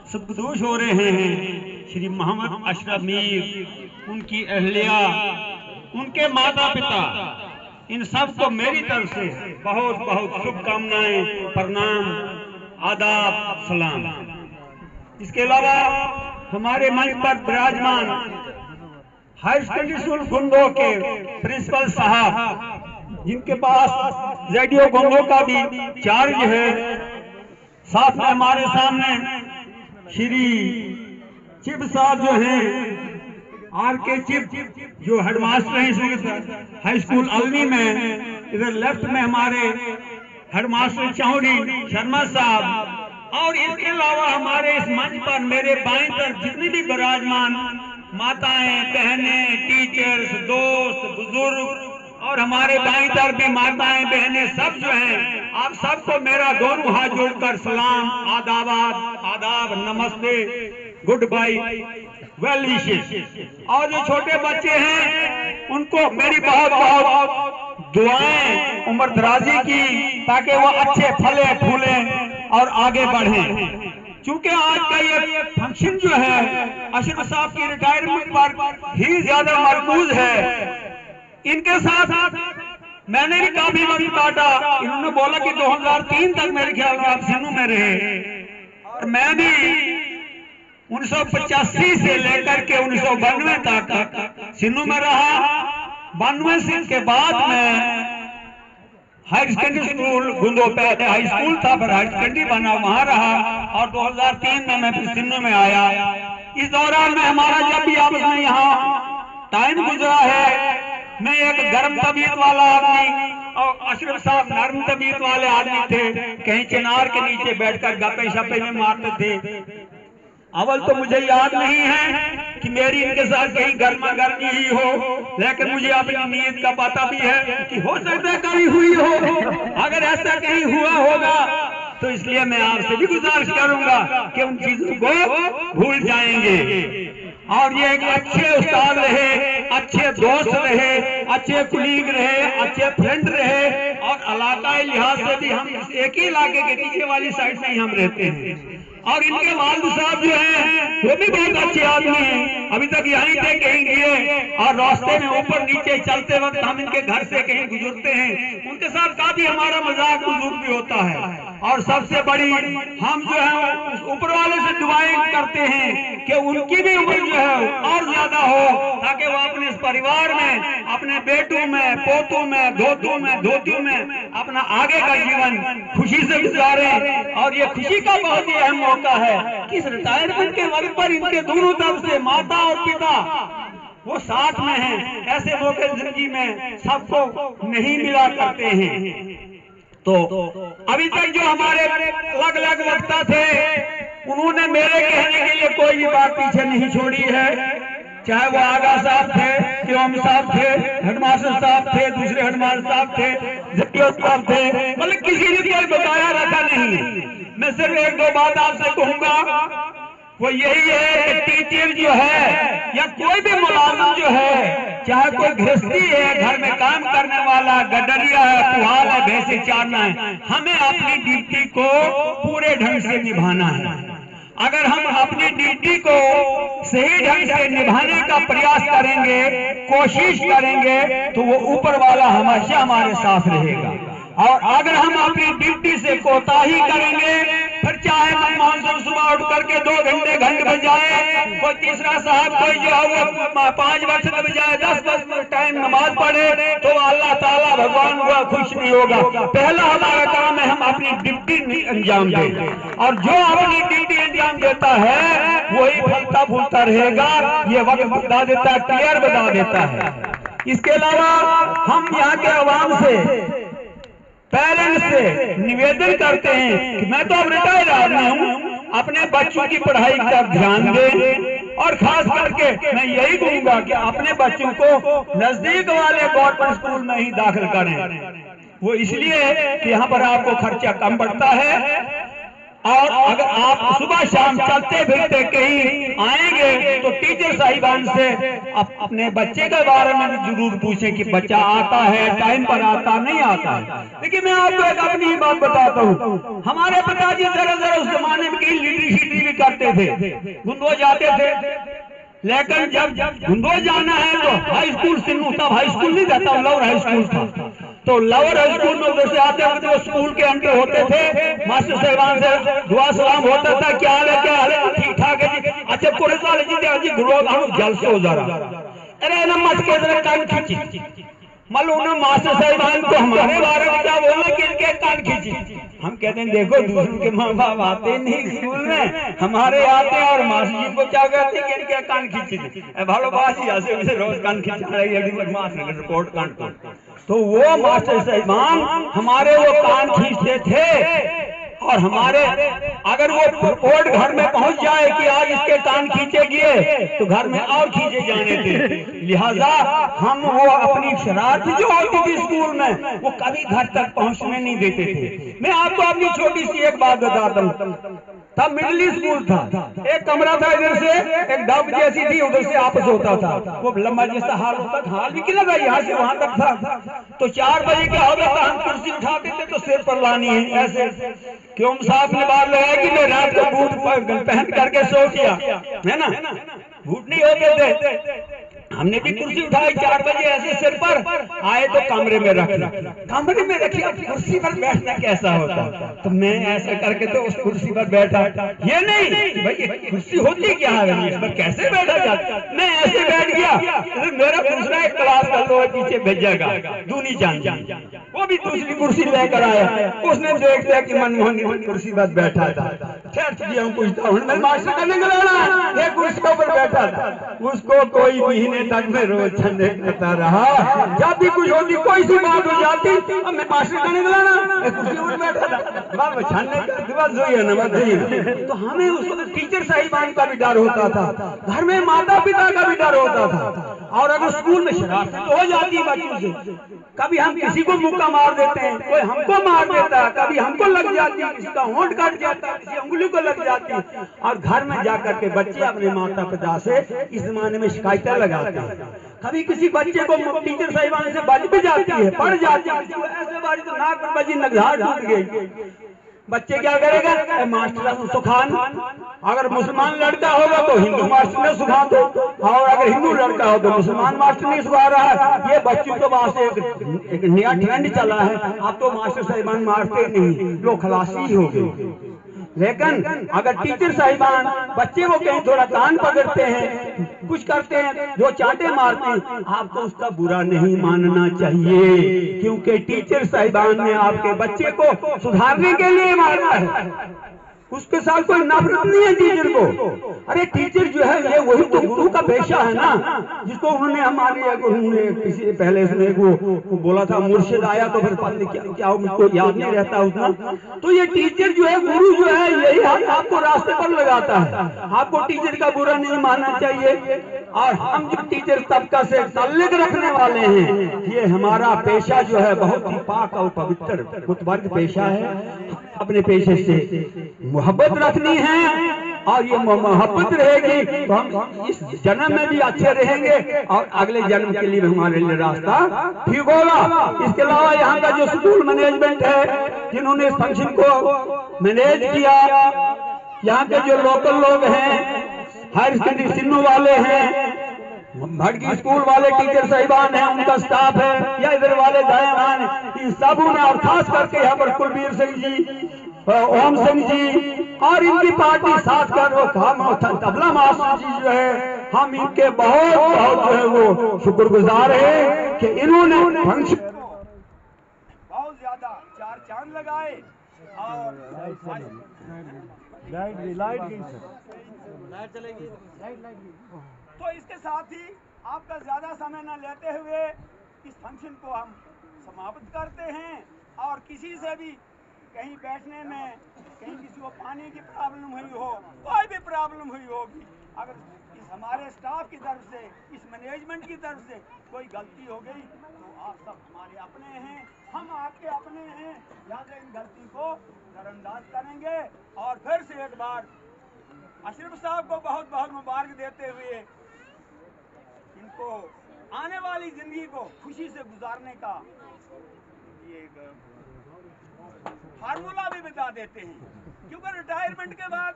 सबकदोश हो रहे हैं श्री मोहम्मद अशरफ मीर, उनकी अहलिया, उनके माता पिता, इन सब को मेरी तरफ से बहुत बहुत शुभकामनाएं, प्रणाम, आदाब, सलाम। इसके अलावा हमारे मंच पर विराजमान हाई सेकेंडरी स्कूल गुंदो के प्रिंसिपल साहब, जिनके पास रेडियो गुंदो का भी चार्ज है, साथ में हमारे सामने श्री चिप साहब जो हैं, आर के चिप, जो हेडमास्टर हैं हाई स्कूल अलनी में। इधर लेफ्ट में हमारे हेडमास्टर चौधरी शर्मा साहब, और इसके अलावा हमारे इस मंच पर मेरे बाएं तरफ जितनी भी विराजमान माताएं, बहनें, टीचर्स, दोस्त, बुजुर्ग, और हमारे बाईं तरफ भी माताएं, बहनें सब जो हैं, आप सबको मेरा दोनों हाथ जोड़कर सलाम, आदाब, नमस्ते, गुड बाय, वेल विशेस। और जो छोटे बच्चे हैं उनको मेरी बहुत बहुत दुआएं उम्र दराजी की, ताकि वो अच्छे फले फूले और आगे बढ़ें। चूंकि आज का ये फंक्शन जो है अशरफ साहब की रिटायरमेंट पर ही ज्यादा मरकूज है, इनके साथ मैंने भी काफी वक्त काटा। इन्होंने बोला कि 2003 तक मेरे ख्याल में आप सिन्नू में रहे, और मैं भी 1985 से लेकर के 1992 तक सिन्नू में रहा। 92 के बाद मैं हाई सेकेंडरी स्कूल गुंदो, पहले हाई स्कूल था फिर हाई सेकेंडरी बना, वहां रहा, और 2003 में मैं फिर सिन्नू में आया। इस दौरान में हमारा जब भी आपस में यहाँ टाइम गुजरा है, मैं एक गर्म तबीयत वाला आदमी और अशरफ साहब नरम तबीयत वाले आदमी थे। कहीं चिनार के नीचे बैठकर गप्पे शप्पे में मारते थे। अवल तो मुझे याद नहीं है कि मेरी इनके साथ कहीं गर्मा गर्मी ही हो, लेकिन मुझे अपनी नीयत का पता भी है कि हो सकता है कहीं हुई हो। अगर ऐसा कहीं हुआ होगा तो इसलिए मैं आपसे भी गुजारिश करूंगा कि उन चीजों को भूल जाएंगे, और ये एक अच्छे उस्ताद रहे, अच्छे दोस्त रहे, अच्छे कुलीग रहे, अच्छे फ्रेंड रहे, और इलाकाई लिहाज से भी हम एक ही इलाके के पीछे वाली साइड से ही हम रहते हैं। और इनके वालिद साहब जो हैं वो भी बहुत अच्छे आदमी हैं, अभी तक यहीं थे, कहीं गए, और रास्ते में ऊपर नीचे चलते वक्त हम इनके घर से कहीं गुजरते हैं, उनके साथ काफी हमारा मजाक मजूक भी होता है। और सबसे बड़ी हम जो है ऊपर वाले से दुआएं करते हैं कि उनकी भी उम्र जो है और ज्यादा हो, ताकि वो अपने इस परिवार में, अपने बेटों में, पोतों में, धोतों में, धोतियों में अपना आगे का जीवन खुशी से गुजारे। और ये खुशी का बहुत ही अहम मौका है कि इस रिटायरमेंट के वक्त पर इनके दोनों तरफ से माता और पिता वो साथ में हैं। ऐसे मौके जिंदगी में सबको नहीं मिला करते हैं। तो अभी तक जो हमारे अलग अलग वक्ता थे, उन्होंने मेरे कहने के लिए कोई भी बात पीछे नहीं छोड़ी है, चाहे वो आगा साहब थे, इमाम साहब थे, हेडमास्टर साहब थे, दूसरे हेडमास्टर साहब थे, जकिया साहब थे, मतलब किसी ने कोई बताया रखा नहीं है। मैं सिर्फ एक दो बात आपसे कहूंगा, वो यही है कि टीचर जो है या कोई भी मुलाजिम जो है, चाहे कोई गृहस्थी है, घर में काम करने वाला, गडरिया है, पुहाल है, भैंसे चारना है, हमें अपनी ड्यूटी को पूरे ढंग से निभाना है। अगर हम अपनी ड्यूटी को सही ढंग से निभाने का प्रयास करेंगे, कोशिश करेंगे, तो वो ऊपर वाला हमेशा हमारे साथ रहेगा। और अगर हम अपनी ड्यूटी से कोताही करेंगे, फिर चाहे मेहमान से सुबह उठ करके 2 घंटे बजाए, कोई तीसरा साहब कोई जो है वो 5 वक्त के बजाय 10 वक्त टाइम नमाज पढ़े, तो अल्लाह ताला भगवान हुआ खुश नहीं होगा। पहला हमारा काम है हम अपनी ड्यूटी अंजाम दें, और जो अपनी ड्यूटी अंजाम देता है वही फलता फूलता रहेगा। ये वक्त बता देता है, क्लियर बता देता है। इसके अलावा हम यहाँ के अवाम से, पेरेंट्स से निवेदन करते हैं कि मैं तो अब रिटायर आदमी हूँ, अपने बच्चों की पढ़ाई का ध्यान दें, और खास करके मैं यही कहूंगा कि अपने बच्चों को नजदीक वाले गवर्नमेंट स्कूल में ही दाखिल करें। वो इसलिए कि यहाँ पर आपको खर्चा कम पड़ता है, और अगर आप सुबह शाम चलते फिरते कहीं आएंगे तो टीचर साहिबान से अपने बच्चे के बारे में जरूर पूछें कि बच्चा आता है, टाइम पर आता नहीं आता है। लेकिन मैं आपको एक अपनी बात बताता हूँ, हमारे पिताजी जरा उस जमाने में कहीं लिटरेसी भी करते थे, गुंदो जाते थे। लेकिन जब गुंदो जाना है तो हाई स्कूल सिन्नू, तब हाई स्कूल नहीं रहता, लोअर हाई स्कूल था। तो लोअर हाई स्कूल में उधर से आते वक्त वो स्कूल के एंटर होते थे, मास्टर साहबान से दुआ सलाम होता था, क्या हाल है, क्या हाल है, ठीक ठाक है जी, अच्छा पूरे साल जी गुरु हम जलसे हो जा रहा, अरे ना मच के जरा कान खींची, मतलब उन्होंने मास्टर साहिबान को हमारे बारे में क्या बोला कि इनके कान खींची। हम कहते हैं देखो दूसरों के माँ बाप आते नहीं स्कूल में, हमारे आते हैं और मास्टर जी को क्या कहते हैं कि इनके कान खींची, भालो बाजी ऐसे वैसे रोज कान खींचा रही है, मास्टर रिपोर्ट कान तो वो मास्टर साहिबान हमारे वो कान खींचते थे। और हमारे अगर वो रिपोर्ट घर में पहुंच जाए कि आज इसके कान खींचे गए तो घर में और खींचे जाने थे, लिहाजा हम वो अपनी शरारत जो होती थी स्कूल में वो कभी घर तक पहुंचने नहीं देते थे। मैं आपको अपनी छोटी सी एक बात बताता हूँ, तब मिडिल स्कूल था, एक कमरा था इधर से, एक डब जैसी थी उधर से आपस होता था, वो लंबा जैसा हाल होता था, हाल भी कितना था यहाँ से वहां तक था। तो 4 बजे क्या होता था, हम कुर्सी उठाते थे तो सिर पर लानी है ऐसे, क्यों साहब ने बात लगाया कि मैं रात को बूट पहन करके सो गया है ना, बूट नहीं होते थे, हमने भी कुर्सी उठाई 4 बजे ऐसे सिर पर आए तो कमरे में रखी, अब कुर्सी पर बैठना कैसा होता, तो मैं ऐसा करके तो उस कुर्सी पर बैठा, ये नहीं भाई कुर्सी होती क्या है, इस पर कैसे बैठा जाता, मैं ऐसे बैठ गया, मेरा दूसरा एक क्लास का तो पीछे भेजेगा दूनी चांद, वो भी दूसरी कुर्सी लेकर आया, उसने देख लिया कि मनमोहन कुर्सी पर बैठा था, पूछता हूँ मैं मास्टर का निकला कुर्सी के ऊपर बैठा था, उसको कोई महीने तक में रोज छंदे करता रहा, जब भी कुछ होती कोई सी बात हो जाती, अब मैं मास्टर का निकला कुर्सी पर बैठा था, छानने का दिवस जो है ना, तो हमें उस वक्त टीचर साहिबान का भी डर होता था, घर में माता पिता का भी डर होता था, और अगर स्कूल में शरारत तो हो जाती है बच्चों से, कभी हम किसी को मुक्का मार देते हैं, कोई हमको मार देता है, कभी हमको लग जाती है, किसी का होंठ कट जाता है, किसी उंगली को लग जाती है, और घर में जाकर के बच्चे अपने माता पिता से इस जमाने में शिकायतें लगाते हैं। कभी किसी बच्चे को टीचर साहिबान से बज भी जाती है, पड़ जाती है, ऐसे बारी तो नाक पर बजी, नगहार टूट गई, बच्चे क्या करेगा, मास्टर सुखान, अगर मुसलमान लड़का होगा तो हिंदू मास्टर ने सुखा दो, और अगर हिंदू लड़का हो तो मुसलमान मास्टर नहीं सुखा रहा है, ये बच्चों के वास्ते एक नया ट्रेंड चला है, अब तो मास्टर साहिबान मारते नहीं, लोग खलासी हो गए। लेकिन अगर टीचर साहिबान बच्चे को कहीं थोड़ा कान पकड़ते हैं, कुछ करते हैं, जो चांटे मारते हैं, आपको उसका बुरा नहीं मानना चाहिए, क्योंकि टीचर साहिबान ने आपके बच्चे को सुधारने के लिए मारा है, उसके साथ कोई नफरत नहीं है टीचर को। अरे टीचर जो है ये वही तो गुरु का पेशा है ना, जिसको उन्होंने हमारे किसी पहले उसने वो बोला था, मुर्शिद आया तो फिर पता नहीं क्या मुझको याद नहीं रहता उतना, तो ये टीचर जो है, गुरु जो है, यही आपको रास्ते पर लगाता है, आपको टीचर का बुरा नहीं मानना चाहिए। और हम जो टीचर तबका से ताल्लुक रखने वाले हैं, ये हमारा पेशा जो है बहुत ही पाक और पवित्र मुतबर्क पेशा है, अपने पेशे से मोहब्बत रखनी है, और ये मोहब्बत रहेगी तो हम इस जन्म में भी अच्छे रहेंगे और अगले जन्म के लिए हमारे लिए रास्ता ठीक होगा। इसके अलावा यहाँ का जो स्कूल मैनेजमेंट है, जिन्होंने इस फंक्शन को मैनेज किया, यहाँ के जो लोकल लोग हैं, हायर सेकेंडरी सिन्नू वाले हैं, भटकी स्कूल वाले टीचर साहिबान हैं, उनका स्टाफ है, या इधर वाले दायावान, इन सबों ने, और खास करके यहाँ पर कुलबीर सिंह जी, ओम सिंह जी और इनकी पार्टी साथ कर वो तबला मास्टर जी जो है, हम इनके बहुत बहुत जो है वो शुक्रगुजार है कि इन्होंने फंक्शन बहुत ज्यादा 4 चांद लगाए, और लाइट चलेगी। तो इसके साथ ही आपका ज्यादा समय न लेते हुए इस फंक्शन को हम समाप्त करते हैं, और किसी से भी कहीं बैठने में, कहीं किसी को पानी की प्रॉब्लम हुई हो, कोई भी प्रॉब्लम हुई होगी, अगर इस हमारे स्टाफ की तरफ से, इस मैनेजमेंट की तरफ से कोई गलती हो गई तो आप सब हमारे अपने हैं, हम आपके अपने हैं, लिहाजा इन गलती को नजरअंदाज करेंगे। और फिर से एक बार अशरफ साहब को बहुत बहुत मुबारक देते हुए इनको आने वाली जिंदगी को खुशी से गुजारने का ये फार्मूला भी बता देते हैं, क्योंकि रिटायरमेंट के बाद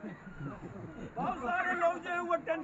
बहुत सारे लोग जो है वो टेंशन